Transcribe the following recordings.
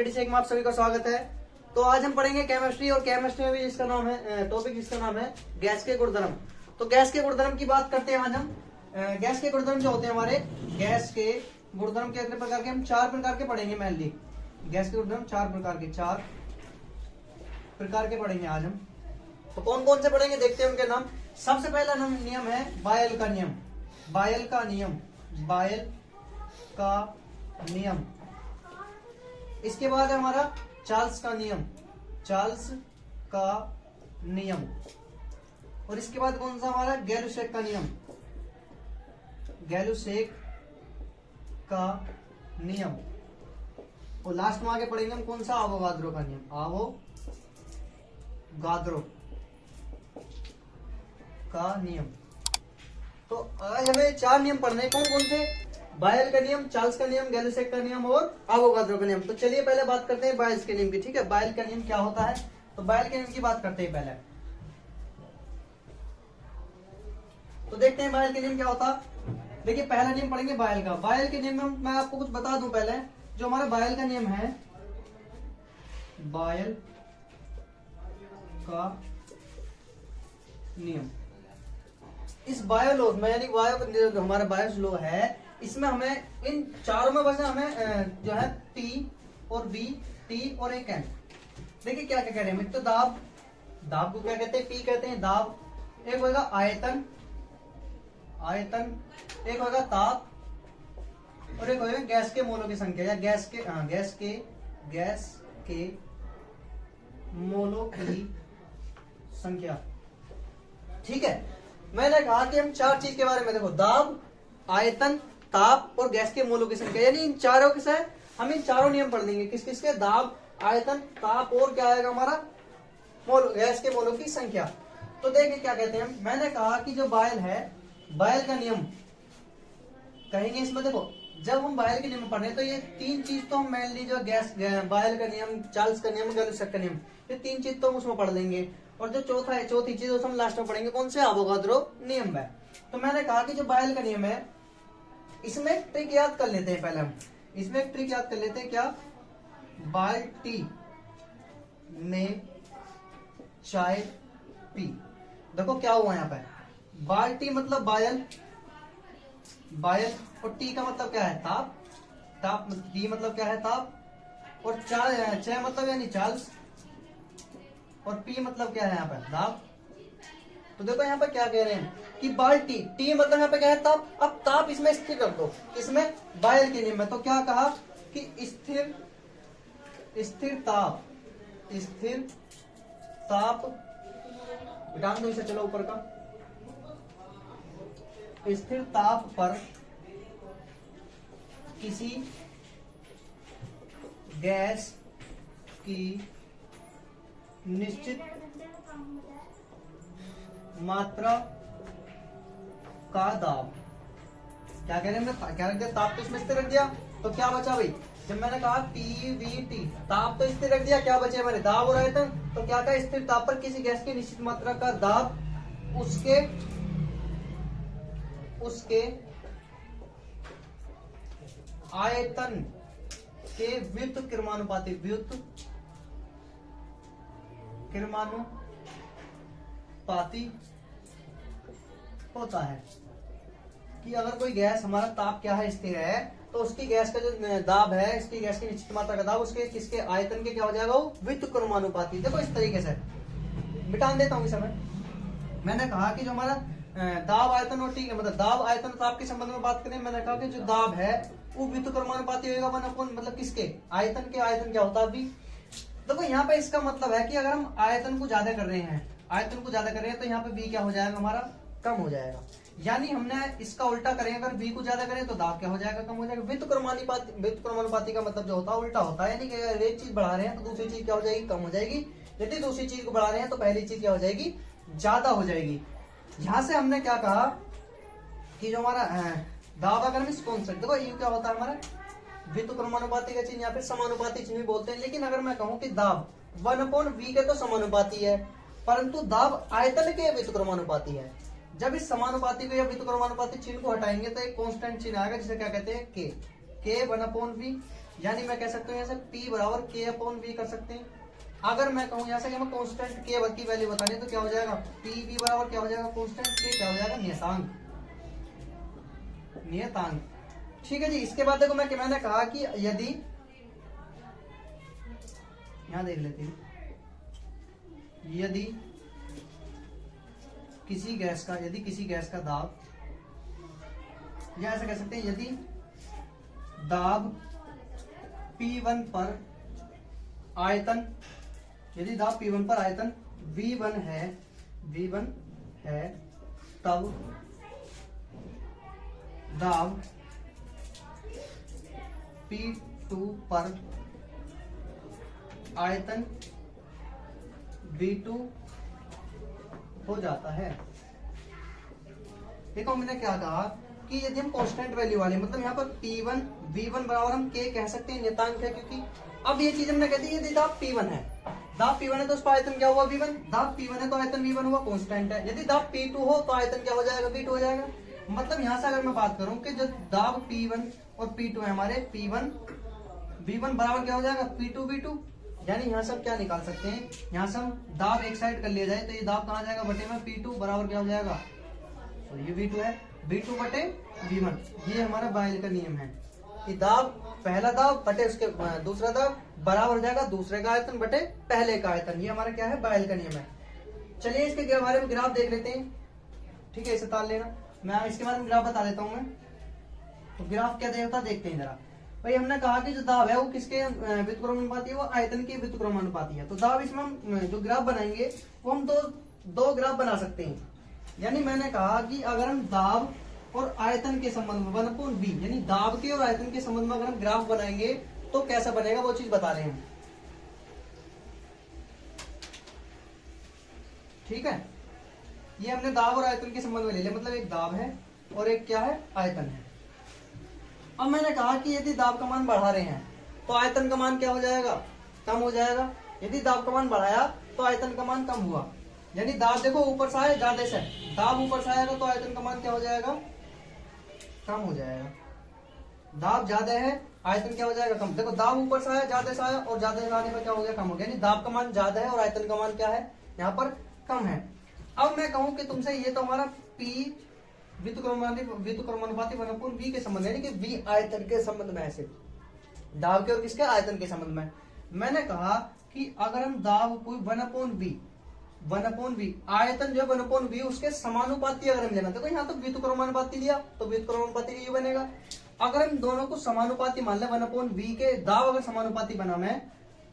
86 में आप सभी का स्वागत है। तो आज हम पढ़ेंगे केमिस्ट्री और केमिस्ट्री में भी जिसका नाम है टॉपिक जिसका नाम है गैस के गुणधर्म। तो गैस के गुणधर्म की बात करते हैं आज हम। गैस के गुणधर्म जो होते हैं हमारे गैस के गुणधर्म कितने प्रकार के, हम 4 प्रकार के पढ़ेंगे मेनली। गैस के गुणधर्म 4 प्रकार के पढ़ेंगे आज हम। तो कौन कौन से पढ़ेंगे देखते हैं उनके नाम। सबसे पहला नियम है बायल का नियम। बायल का नियम। इसके बाद है हमारा चार्ल्स का नियम। और इसके बाद कौन सा हमारा गैलुसेक का नियम। और लास्ट में आगे पढ़ेंगे हम कौन सा, अवोगाद्रो का नियम। अवोगाद्रो का नियम। तो आज हमें 4 नियम पढ़ने हैं। कौन कौन से? बायल का नियम, चार्ल्स का नियम, गैलुसेक का नियम और अवोगाद्रो का नियम। तो चलिए पहले बात करते हैं बायल के नियम की। ठीक है, बायल का नियम क्या होता है, तो बायल के नियम की बात करते हैं पहले। तो देखते हैं बायल के नियम क्या होता। देखिए पहला नियम पढ़ेंगे बायल का। बायल के नियम में मैं आपको कुछ बता दूं पहले। जो हमारा बायल का नियम है, बायल का नियम, इस बायो लॉ में यानी बायो हमारा बायो लॉ है, इसमें हमें इन चारों में बस हमें जो है P और B, T और एक N। देखिए क्या क्या कह रहे हैं। तो दाब को क्या कहते हैं, P कहते हैं दाब। एक होगा आयतन, एक होगा ताप और एक होगा गैस के मोलों की संख्या या गैस के मोलों की संख्या। ठीक है, मैंने कहा कि हम 4 चीज के बारे में देखो, दाब, आयतन, ताप और गैस के मोलों की संख्या, यानी इन चारों के साथ हम इन चारों नियम पढ़ लेंगे। किस किस के? दाब, आयतन, ताप और क्या आएगा हमारा गैस के मोलों की संख्या। तो देखिए क्या कहते हैं। मैंने कहा कि जो बायल है, बायल का नियम कहेंगे इसमें। देखो जब हम बायल के नियम पढ़ रहे हैं तो ये 3 चीज तो हम मेनली जो बायल का नियम, चार्ल्स का नियम, गैलुसेक का नियम, ये 3 चीज तो हम उसमें पढ़ लेंगे। और जो चौथी चीज हम लास्ट में पढ़ेंगे, कौन से? अवोगाद्रो नियम है। तो मैंने कहा कि जो बायल का नियम है, इसमें एक ट्रिक याद कर लेते हैं पहले हम। इसमें एक ट्रिक याद कर लेते हैं। क्या? बाल्टी में चाय पी। देखो क्या हुआ यहाँ पे, बाल्टी मतलब बायल और टी का मतलब क्या है? ताप। टी मतलब क्या है? ताप। और चाय मतलब यानी चार्ल्स और पी मतलब क्या है यहाँ पे? दाब। तो देखो यहाँ पे क्या कह रहे हैं कि बाल्टी, टी मतलब यहाँ पे क्या है? ताप। अब ताप इसमें स्थिर रख दो, इसमें बायल के नियम में। तो क्या कहा कि स्थिर ताप डाल दो इसे, चलो ऊपर का। स्थिर ताप पर किसी गैस की निश्चित मात्रा का दाब। क्या कह रहे हैं? क्या रख दिया? ताप तो इसमें स्थिर रख दिया, तो क्या बचा भाई? जब मैंने कहा PVT, ताप तो स्थिर रख दिया, क्या बचे हमारे? दाब और आयतन। तो क्या कहा? स्थिर ताप पर किसी गैस की निश्चित मात्रा का दाब उसके आयतन के व्युत्क्रमानुपाती होता है। कि अगर कोई गैस, हमारा ताप क्या है? स्थिर है, तो उसकी गैस का जो दाब है, इसकी गैस की निश्चित मात्रा का दाब उसके किसके आयतन के क्या हो जाएगा? वो व्युत्क्रमानुपाती। देखो इस तरीके से मिटा देता हूँ इस समय। मैंने कहा कि जो हमारा दाब, आयतन और टी, मतलब दाब, आयतन, ताप के संबंध में बात करें, मैंने कहा कि जो दाब है वो व्युत्क्रमानुपाती होगा 1/, मतलब किसके? आयतन के। आयतन क्या होता है अभी? देखो यहाँ पे इसका मतलब है कि अगर हम आयतन को ज्यादा कर रहे हैं, तो यहाँ पे बी क्या हो जाएगा हमारा? कम हो जाएगा। यानी हमने इसका उल्टा करें, अगर बी को ज्यादा करें तो दाब क्या हो जाएगा? कम हो जाएगा। व्युत्क्रमानुपाती का मतलब जो होता है उल्टा होता है, यानी कि अगर एक चीज बढ़ा रहे हैं तो दूसरी चीज क्या हो जाएगी? कम हो जाएगी। यदि दूसरी चीज को बढ़ा रहे हैं तो पहली चीज क्या हो जाएगी? ज्यादा हो जाएगी। यहां से हमने क्या कहा कि जो हमारा दाब, अगर हम इसको देखो ये क्या होता है हमारा? व्युत्क्रमानुपाती का चिन्ह या फिर समानुपाती चिन्ह भी बोलते हैं। लेकिन अगर मैं कहूं कि दाब 1/v के तो समानुपाती है, परंतु दाब आयतन के व्युत्क्रमानुपाती है। जब इस समानुपाती को या व्युत्क्रमानुपाती चिन्ह को हटाएंगे तो एक कांस्टेंट चिन्ह आएगा जिसे क्या कहते हैं? के 1/v। यानी मैं कह सकता हूँ यहाँ से P बराबर K अपॉन V कर सकते हैं। अगर मैं कहूँ यहाँ से कि मैं कांस्टेंट K की वैल्यू बतानी है तो क्या हो जाएगा, PV बराबर क्या हो जाएगा, कांस्टेंट K क्या हो जाएगा, नियतांक। नियतांक ठीक है जी। इसके बाद देखो मैंने कहा कि यदि, यहां देख लेते हैं, यदि किसी गैस का दाब, या ऐसा कह सकते हैं यदि दाब P1 पर आयतन, यदि दाब P1 पर आयतन V1 है तब दाब P2 पर आयतन V2 हो जाता है। देखो मैंने क्या कहा कि यदि हम कांस्टेंट वैल्यू वाले, मतलब यहाँ पर P1 V1 बराबर हम K कह सकते हैं, नियतांक है, क्योंकि अब ये चीज हमने कहती है यदि दाब P1 है, दाब P1 है तो उसका आयतन क्या हुआ, V1। दाब P1 है तो आयतन V1 हुआ, कांस्टेंट है। यदि दाब P2 हो तो आयतन क्या हो जाएगा, V2 हो जाएगा। मतलब यहाँ से अगर मैं बात करूं कि जो दाब P1 और P2 है हमारे, P1 V1 बराबर क्या हो जाएगा, P2 V2। यानी यहाँ से हम क्या निकाल सकते हैं, यहाँ से हम दाब एक साइड कर लिया जाए तो ये दाब कहाँ जाएगा, बटे में P2 बराबर क्या हो जाएगा, तो ये V2 है, V2 बटे V1। ये हमारा बायल का नियम है कि दाब, पहला दाब बटे उसके दूसरा दाब बराबर हो जाएगा दूसरे का आयतन बटे पहले का आयतन। ये हमारा क्या है, बायल का नियम है। चलिए इसके बारे में ग्राफ देख लेते हैं। ठीक है, इसे ताल लेना, मैं इसके बारे में ग्राफ बता देता हूँ मैं। तो ग्राफ क्या देता देखते हैं जरा। भाई हमने कहा कि जो दाब है वो किसके व्युत्क्रमानुपाती है, वो आयतन के व्युत्क्रमानुपाती है। तो दाब इसमें हम जो ग्राफ बनाएंगे वो हम दो ग्राफ बना सकते हैं। यानी मैंने कहा कि अगर हम दाब और आयतन के संबंध में 1/v, यानी दाब के और आयतन के संबंध में अगर हम ग्राफ बनाएंगे तो कैसा बनेगा, वो चीज बता रहे हैं। ठीक है, ये हमने दाब और आयतन के संबंध में ले लिया, मतलब एक दाब है और एक क्या है, आयतन है। अब मैंने कहा कि यदि दाब का मान बढ़ा रहे हैं तो आयतन का मान क्या हो जाएगा, कम हो जाएगा। यदि दाब का मान बढ़ाया तो आयतन का मान कम हुआ। यानी दाब देखो ऊपर से आए ज्यादा से, दाब ऊपर से आएगा तो आयतन का मान क्या हो जाएगा, कम हो जाएगा। दाब ज्यादा है, आयतन क्या हो जाएगा, कम। देखो दाब ऊपर से आया, ज्यादा से आया, और ज्यादा से आने पर क्या हो गया, कम हो गया। यानी दाब का मान ज्यादा है और आयतन का मान क्या है, यहाँ पर कम है। अब मैं कहूं कि तुमसे ये तो हमारा P व्युत्क्रमानुपाती 1/v के संबंध, यानी कि V आयतन के संबंध में, ऐसे दाब के और किसके, आयतन के संबंध में। मैंने कहा कि अगर हम दाब को 1/v आयतन जो है 1/v उसके समानुपाती अगर हम लेना, देखो यहाँ तो व्युत्क्रमानुपाती लिया तो व्युत्क्रमानुपाती ये बनेगा। अगर हम दोनों को समानुपाती मान ले 1/v के, दाब अगर समानुपाती बना मैं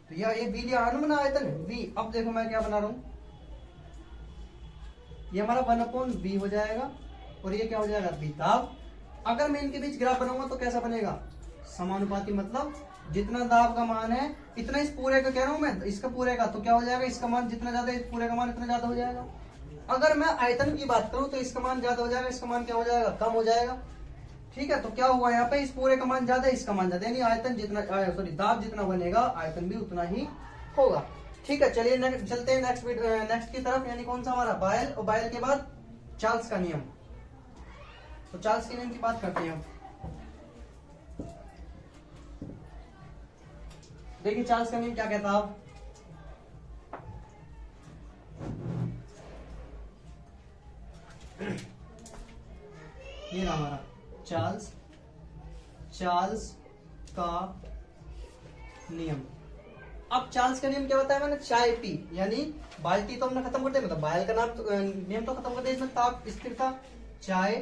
तो यह एक v लिया ना आयतन v। अब देखो मैं क्या बना रहा हूं, ये हमारा 1/v हो जाएगा और ये क्या हो जाएगा, v। दाब अगर मैं इनके बीच ग्राफ बनाऊंगा तो कैसा बनेगा, समानुपाती, मतलब जितना दाब का मान है इतना इस पूरे का कह रहा हूं मैं, इसका पूरे का, तो क्या हो जाएगा, इसका मान जितना ज्यादा इस पूरे का मान इतना ज्यादा हो जाएगा। अगर मैं आयतन की बात करूं तो इसका मान ज्यादा हो जाएगा, इसका मान क्या हो जाएगा, कम हो जाएगा। ठीक है, तो क्या हुआ यहाँ पे, इस पूरे का मान ज्यादा, इसका मान ज्यादा, यानी आयतन जितना, सॉरी दाब जितना बनेगा आयतन भी उतना ही होगा। ठीक है, चलिए चलते हैं नेक्स्ट की तरफ, यानी कौन सा हमारा, बायल। और बायल के बाद चार्ल्स का नियम। तो चार्ल्स के नियम की बात करते हैं हम। देखिए चार्ल्स का नियम क्या कहता है, आप ये रहा हमारा चार्ल्स का नियम। अब चार्ल्स का नियम क्या बताया मैंने, चाय पी, यानी बाल्टी तो हमने खत्म कर दिया, मतलब बायल का नाम नियम तो खत्म कर दिया, इसमें ताप स्थिर था, चाय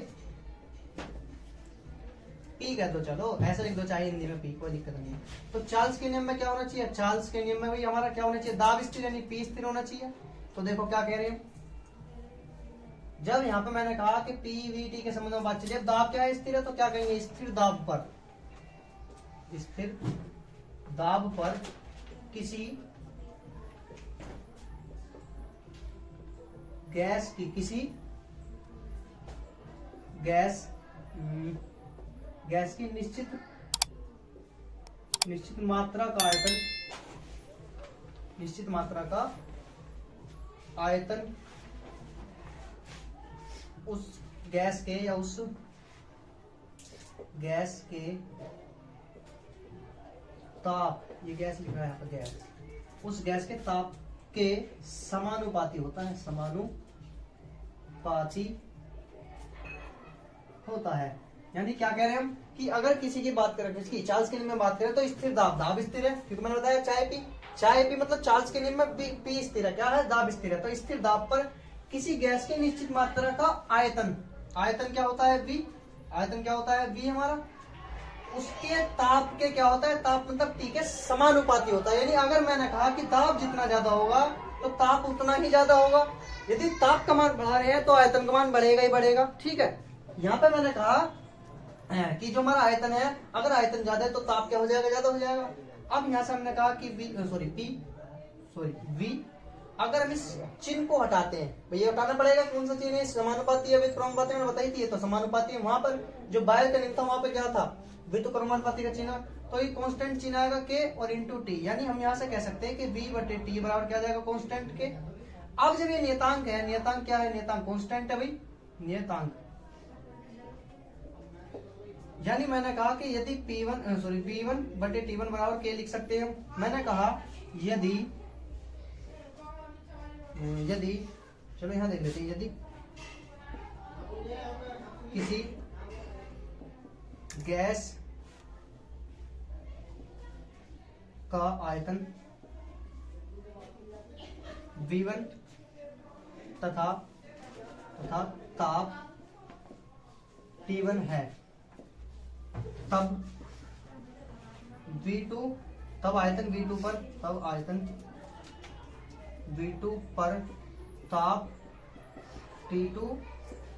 पी कह दो, चलो ऐसे लिख दो, चाहे हिंदी में पी, कोई दिक्कत नहीं है। तो चार्ल्स के नियम में क्या होना चाहिए, चार्ल्स के नियम में भाई हमारा क्या होना चाहिए, दाब स्थिर, यानी पी स्थिर होना चाहिए। तो देखो क्या कह रहे हैं, जब यहाँ पे मैंने कहा कि पी वी टी के संबंध में बात चलिए, दाब क्या है, स्थिर है, तो क्या कहेंगे, स्थिर दाब पर किसी गैस की निश्चित मात्रा का आयतन उस गैस के ताप, ये गैस लिखा है यहाँ पर गैस, उस गैस के ताप के समानुपाती होता है, समानुपाती होता है। यानी क्या कह रहे हैं हम कि अगर किसी की बात करें, इसकी चार्ल्स के नियम में बात करें तो स्थिर दाब, दाब स्थिर है, क्योंकि मैंने बताया चाय पी, चाय पी मतलब चार्ल्स के नियम में पी स्थिर है, क्या है, दाब स्थिर है। तो स्थिर दाब पर किसी गैस की निश्चित मात्रा का आयतन, आयतन क्या होता है V, आयतन क्या होता है V हमारा, उसके ताप के क्या होता है, ताप मतलब T के समानुपाती होता है। यानी अगर मैंने कहा कि दाब जितना ज्यादा होगा तो ताप उतना ही ज्यादा होगा, यदि ताप का मान बढ़ा रहे हैं तो आयतन का मान बढ़ेगा ही बढ़ेगा। ठीक है, यहाँ पे मैंने कहा कि जो हमारा आयतन है, अगर आयतन ज्यादा है तो ताप क्या हो जाएगा, ज्यादा हो जाएगा। अब यहाँ से हमने कहा कि V, अगर हम इस चिन्ह को हटाते हैं, भैया हटाना पड़ेगा, कौन सा चिन्ह है, समानुपाती या व्युत्क्रमानुपाती, मैंने बताई थी, तो समानुपाती है। वहां पर जो बायल का नियम था वहां पर क्या था, व्युत्क्रमानुपाती का चिन्ह, तो ये कांस्टेंट चिन्ह आएगा के और इंटू टी, यानी हम यहाँ से कह सकते हैं कि V बटे टी बराबर क्या जाएगा, कांस्टेंट के। अब जब ये नियतांक है, नियतांक क्या है, नियतांक कांस्टेंट है भाई, नियतांक, यानी मैंने कहा कि यदि V1 बटे T1 बराबर के लिख सकते हैं। मैंने कहा यदि चलो यहां देख लेते हैं, यदि किसी गैस का आयतन V1 तथा ताप T1 है, तब V2, तब आयतन V2 पर ताप T2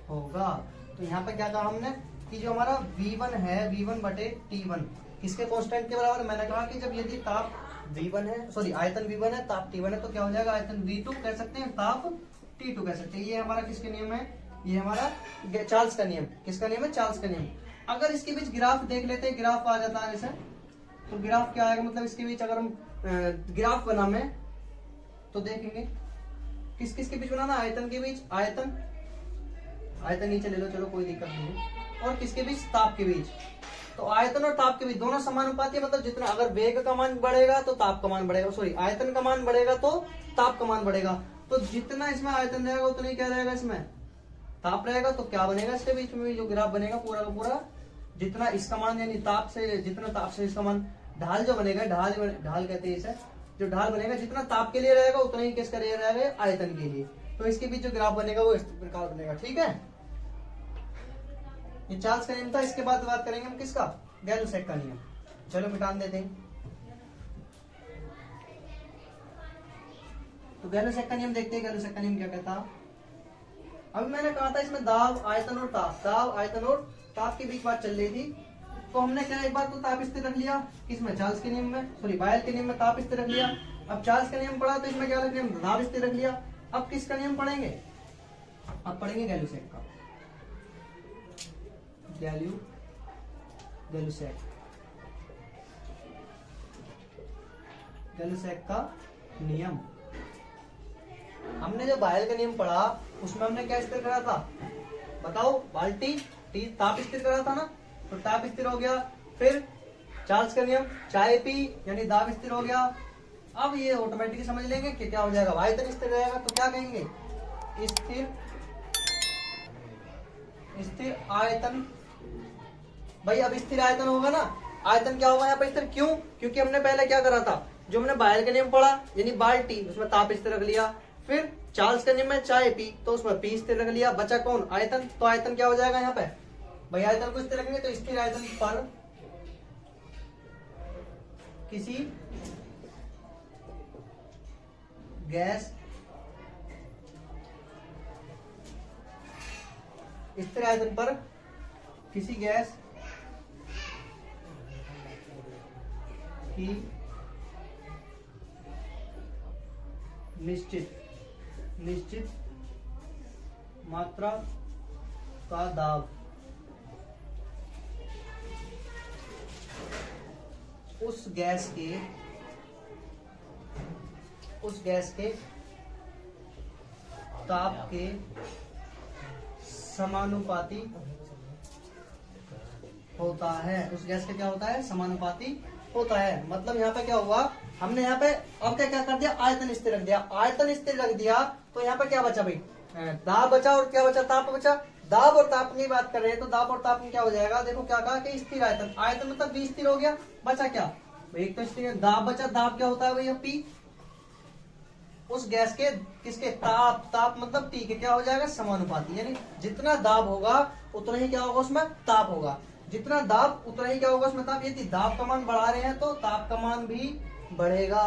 होगा। तो यहाँ पे क्या कहा हमने कि जो हमारा V1 है, V1 बटे T1 किसके कांस्टेंट के बराबर, मैंने कहा कि जब यदि ताप V1 है, आयतन V1 है, ताप T1 है, तो क्या हो जाएगा, आयतन V2 कह सकते हैं, ताप T2 कह सकते हैं। ये हमारा किसके नियम है, ये हमारा चार्ल्स का नियम, किसका नियम है, चार्ल्स का नियम। अगर इसके बीच ग्राफ देख लेते हैं, ग्राफ आ जाता है जैसे, तो ग्राफ क्या आएगा, मतलब इसके बीच अगर हम ग्राफ बनाना है तो देखेंगे किस किस के बीच बनाना, आयतन के बीच, आयतन नीचे ले लो, चलो कोई दिक्कत नहीं है, और किसके बीच, ताप के बीच। तो आयतन और ताप के बीच दोनों समानुपाती है, मतलब जितना अगर वेग का मान बढ़ेगा तो ताप का मान बढ़ेगा, आयतन का मान बढ़ेगा तो ताप का मान बढ़ेगा। तो जितना इसमें आयतन रहेगा उतना ही क्या रहेगा, इसमें ताप रहेगा। तो क्या बनेगा, इसके बीच में जो ग्राफ बनेगा पूरा का पूरा, जितना इसका मान यानी जितना ताप से इसका मान, ढाल जो बनेगा, ढाल कहते हैं इसे, जो ढाल बनेगा जितना ताप के लिए रहेगा उतना ही किसका लिए रहेगा, आयतन के लिए। तो इसके बीच जो ग्राफ बनेगा वो इस प्रकार बनेगा। ठीक है, ये चार्ल्स का नियम था। इसके बाद बात करेंगे हम किसका, गैलुसेक का नियम। चलो मिटान देते हैं। तो गैलुसेक का नियम देखते हैं, गैलुसेक का नियम क्या कहता। अभी मैंने कहा था इसमें दाब, आयतन और ताप, दाब, आयतन और ताप के बीच बात चल रही थी। तो हमने क्या एक बार तो ताप स्थिर रख लिया, किसमें, चार्ल्स के नियम में, बायल के नियम में ताप स्थिर रख लिया। अब चार्ल्स का नियम पढ़ा तो इसमें क्या रख लिया, दाब स्थिर रख लिया। अब किसका नियम पढ़ेंगे, अब पढ़ेंगे गैलुसेक का, गैलुसेक का नियम। हमने जो बायल का नियम पढ़ा उसमें हमने क्या स्थिर करा था, बताओ, बाल्टी ताप स्थिर करा था ना, तो ताप स्थिर हो गया। फिर चार्ल्स का नियम, चाय पी यानी दाब स्थिर हो गया। अब ये ऑटोमेटिकली समझ लेंगे कि क्या हो जाएगा, आयतन स्थिर रहेगा, तो क्या कहेंगे, स्थिर आयतन। भाई अब स्थिर आयतन होगा ना, आयतन क्या होगा यहाँ पर स्थिर, क्यों, क्योंकि हमने पहले क्या करा था, जो हमने बायल का नियम पढ़ा यानी बाल्टी, उसमें ताप स्थिर रख लिया। फिर चार्ल्स का नियम में चाय पी, तो उसमें पी स्थिर रख लिया, बचा कौन, आयतन। तो आयतन क्या हो जाएगा यहाँ पे, भाई आयतन को स्थिर रखेंगे तो स्थिर आयतन पर किसी गैस, स्थिर आयतन पर किसी गैस की निश्चित मात्रा का दाब उस गैस के ताप के समानुपाती होता है। उस गैस का क्या होता है, समानुपाती होता है। मतलब यहाँ पे क्या हुआ, हमने यहाँ पे अब क्या क्या कर दिया, आयतन स्थिर रख दिया। आयतन स्थिर रख दिया तो यहाँ पे क्या बचा भाई, दाब बचा और क्या बचा, ताप बचा। दाब और ताप की बात कर रहे हैं तो दाब और ताप में क्या हो जाएगा, देखो क्या कहा कि स्थिर आयतन, आयतन मतलब भी स्थिर हो गया, बचा क्या भाई, एक तो स्थिर दाब बचा। दाब क्या होता है भैया, पी, उस गैस के किसके, ताप, ताप मतलब टी के क्या हो जाएगा, समानुपाती। यानी जितना दाब होगा उतना ही क्या होगा उसमें ताप होगा, जितना दाब उतना ही क्या होगा उसमें ताप। यदि दाब का मान बढ़ा रहे हैं तो ताप का मान भी बढ़ेगा।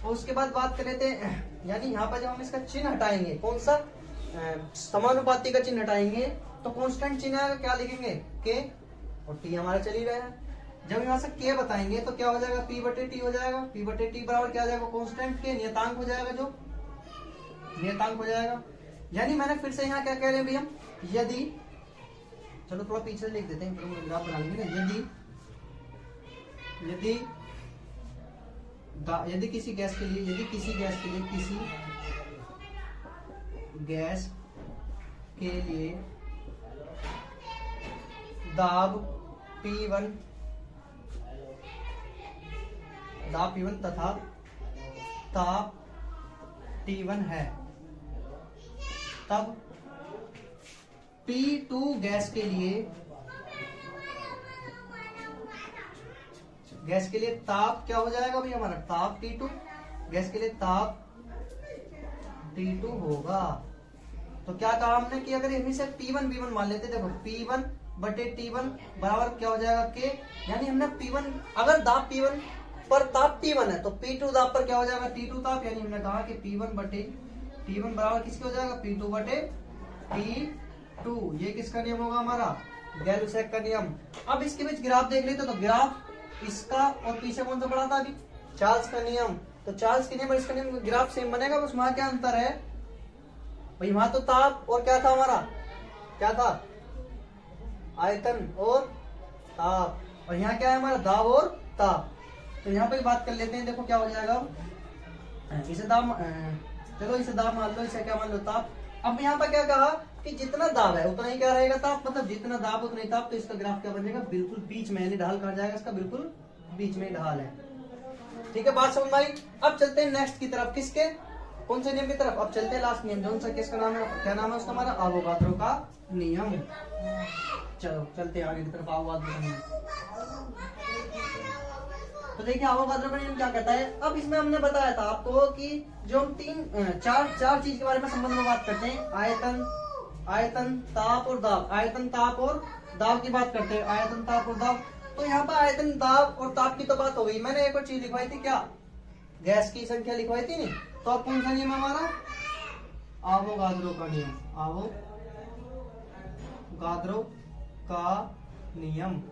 और उसके बाद बात कर लेते हैं, यानी यहाँ पर जब हम इसका चिन्ह हटाएंगे, कौन सा, समानुपाती का चिन्ह हटाएंगे तो कांस्टेंट चिन्ह आएगा, क्या लिखेंगे, के, और टी हमारा चल ही रहा है। जब यहाँ से के बताएंगे तो क्या हो जाएगा, पी बटे टी हो जाएगा। पी बटे टी बराबर क्या हो जाएगा, कांस्टेंट के नियतांक हो जाएगा, जो नियतांक हो जाएगा। यानी मैंने फिर से यहाँ क्या कह रहे हैं भाई हम, यदि, चलो थोड़ा पीछे लिख देते हैं, फिर ग्राफ बना लेंगे ना। यदि किसी गैस के लिए, किसी गैस के लिए दाब P1 तथा ताप T1 है, तब P2 गैस के लिए ताप क्या हो जाएगा भाई हमारा, ताप T2, गैस के लिए ताप T2 होगा। तो क्या कहा हमने कि अगर इनमें से P1 V1 मान लेते, देखो P1 बटे T1 बराबर क्या हो जाएगा, के। यानी हमने P1, अगर दाब P1 पर ताप T1 है तो P2 दाब पर क्या हो जाएगा, T2 ताप। यानी हमने कहा कि P1 बटे T1 बराबर किसके हो जाएगा, P2 बटे T2। ये किसका नियम होगा हमारा, गैल-लुसैक का नियम। अब इसके बीच ग्राफ देख लेते तो ग्राफ इसका और पीछे कौन सा पड़ा था अभी, चार्ल्स का नियम। तो चार्ल्स के नियम और इसका नियम ग्राफ सेम बनेगा, बस वहां क्या अंतर है भाई, वहां तो ताप और क्या था हमारा, क्या था, आयतन और ताप, और यहाँ क्या है हमारा, दाब और ताप। तो यहाँ पे बात कर लेते हैं, देखो क्या हो जाएगा, इसे दाब, चलो इसे दाब मान लो, इसे क्या मान लो, ताप। अब यहाँ पर क्या कहा कि जितना दाब है उतना ही क्या रहेगा ताप, मतलब जितना दाब उतना ही ताप। तो इसका ग्राफ क्या बनेगा, बिल्कुल बीच में, यानी ढाल कहा जाएगा इसका, बिल्कुल बीच में ढाल है। ठीक है, बात समझ में आई। अब चलते हैं नेक्स्ट की तरफ, किसके, कौन से नियम की तरफ, अब चलते हैं लास्ट नियम, कौन सा, किसका नाम है, क्या नाम है उसका, हमारा अवोगाद्रो का नियम। चलो चलते हैं आगे की तरफ, अवोगाद्रो का नियम। तो देखिए अवोगाद्रो का नियम क्या कहता है। अब इसमें हमने बताया था आपको कि जो हम चार चीज के बारे में संबंध में बात करते हैं, आयतन, ताप और दाब, आयतन, ताप और दाब की बात करते हैं, आयतन, ताप और दाब। तो यहाँ पर आयतन, दाब और ताप की तो बात हो गई। मैंने एक और चीज लिखवाई थी, क्या, गैस की संख्या लिखवाई थी नहीं। तो अब कौन सा नियम है हमारा, अवोगाद्रो का नियम, अवोगाद्रो का नियम।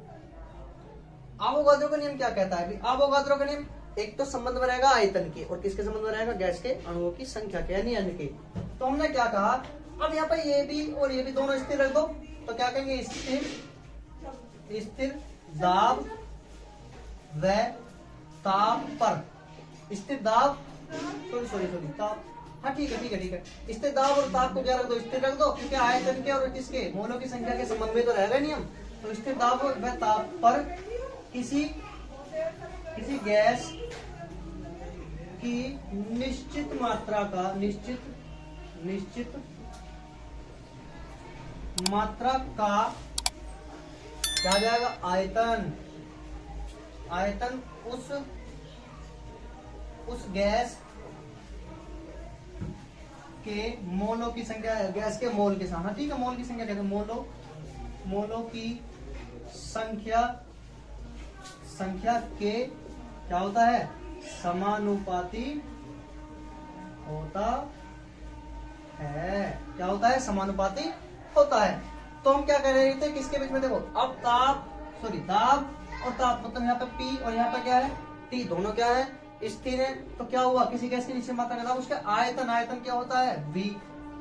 अवोगाद्रो का नियम क्या कहता है, अवोगाद्रो का नियम एक तो संबंध में रहेगा आयतन के, और किसके संबंध में रहेगा, गैस के अणुओं की संख्या के, यानी अन्य के। तो हमने क्या कहा, अब यहाँ पर ये भी और ये भी दोनों स्थिर रख दो, तो क्या कहेंगे, स्थिर दाब व ताप पर, स्थिर दाब, सॉरी ताप, हाँ ठीक है, स्थिर दाब और ताप को क्या रख दो, स्थिर रख दो, क्योंकि आयतन के और किसके, मोलों की संख्या के संबंध में तो रहेगा नियम। तो स्थिर दाब व ताप पर किसी गैस की निश्चित मात्रा का, निश्चित मात्रा का क्या जाएगा, आयतन उस गैस के मोलों की संख्या, गैस के मोल के साथ, ठीक है, मोल की संख्या कहते हैं, मोलों की संख्या के क्या होता है, समानुपाती होता है, क्या होता है, समानुपाती होता है। तो हम क्या कह रहे थे, किसके बीच में, देखो अब दाब और ताप, मतलब यहाँ पे P और यहाँ पे क्या है, T, दोनों क्या है, स्थिर है। तो क्या हुआ, किसी गैस की निश्चित मात्रा का दाब, उसका आयतन क्या होता है, V,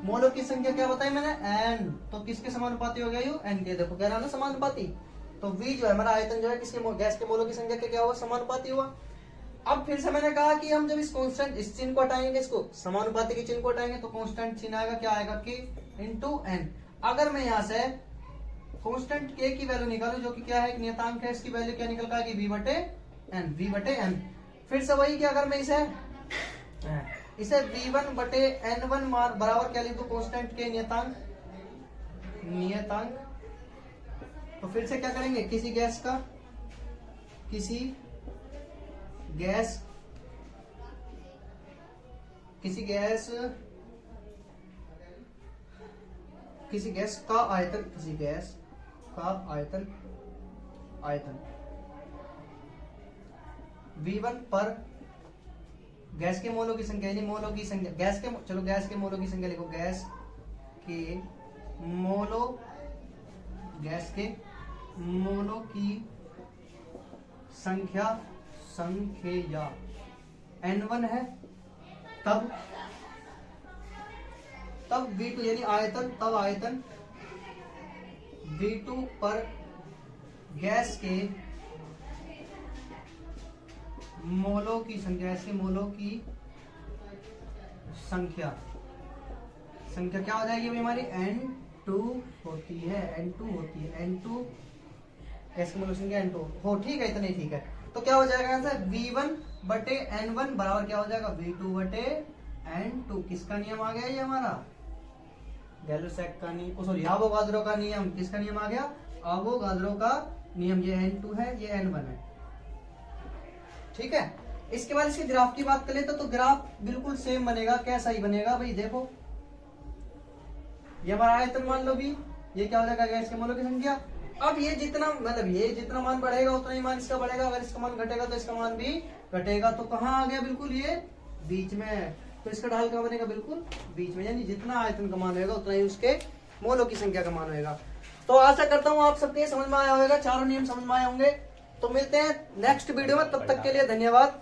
मोलों की संख्या क्या बताई मैंने, N, तो किसके समानुपाती हो गया, यू N के, देखो कह रहा है ना समानुपाती। तो V जो है हमारा आयतन जो है किसके, गैस के मोलों की संख्या के क्या हुआ, समानुपाती हुआ। अब फिर से मैंने कहा कि हम जब इस कांस्टेंट, इस चिन्ह को हटाएंगे, इसको समानुपाती के चिन्ह को हटाएंगे, तो कांस्टेंट चिन्ह आएगा, क्या आएगा, K इंटू N। अगर मैं यहाँ से कांस्टेंट K की वैल्यू निकालू, जो कि क्या है, एक नियतांक है, इसकी वैल्यू क्या निकल आएगी, V बटे एन, वी बटे एन। फिर से वही क्या, अगर मैं इसे V1 बटे N1 बराबर क्या लिख दूं, कांस्टेंट के नियतांक। तो फिर से क्या करेंगे, किसी गैस का आयतन V1 पर गैस के मोलों की संख्या, यानी मोलों की संख्या, गैस के मोलों की संख्या लिखो, गैस के मोलों की संख्या N1 है, तब V2 यानी आयतन V2 पर गैस के मोलों की संख्या क्या हो जाएगी हमारी, N2 होती है। N2 गैस की मोलों संख्या N2 हो, ठीक है, इतना ही ठीक है। तो क्या हो जाएगा आंसर, V1 बटे N1 बराबर क्या हो जाएगा, V2 बटे N2। किसका नियम आ गया, ये हमारा गैलो-सैक का नियम, सॉरी अवोगाद्रो का नियम। किसका नियम आ गया, अवोगाद्रो का नियम। ये N2 है, ये N1 है, ठीक है। इसके बाद इसके ग्राफ की बात करें तो ग्राफ बिल्कुल सेम बनेगा। कैसा ही बनेगा भाई, देखो ये हमारा आयतन मान लो भी, ये क्या हो जाएगा, गैस के मोलों की संख्या। अब ये जितना मान बढ़ेगा उतना ही मान इसका बढ़ेगा, अगर इसका मान घटेगा तो इसका मान भी घटेगा। तो कहाँ आ गया, बिल्कुल ये बीच में। तो इसका ढाल कहाँ बनेगा, बिल्कुल बीच में, यानी जितना आयतन का मान होगा उतना ही उसके मोलों की संख्या का मान होगा। तो आशा करता हूँ आप सबके समझ में आया होगा, चारों नियम समझ में आए होंगे। तो मिलते हैं नेक्स्ट वीडियो में, तब तक के लिए धन्यवाद।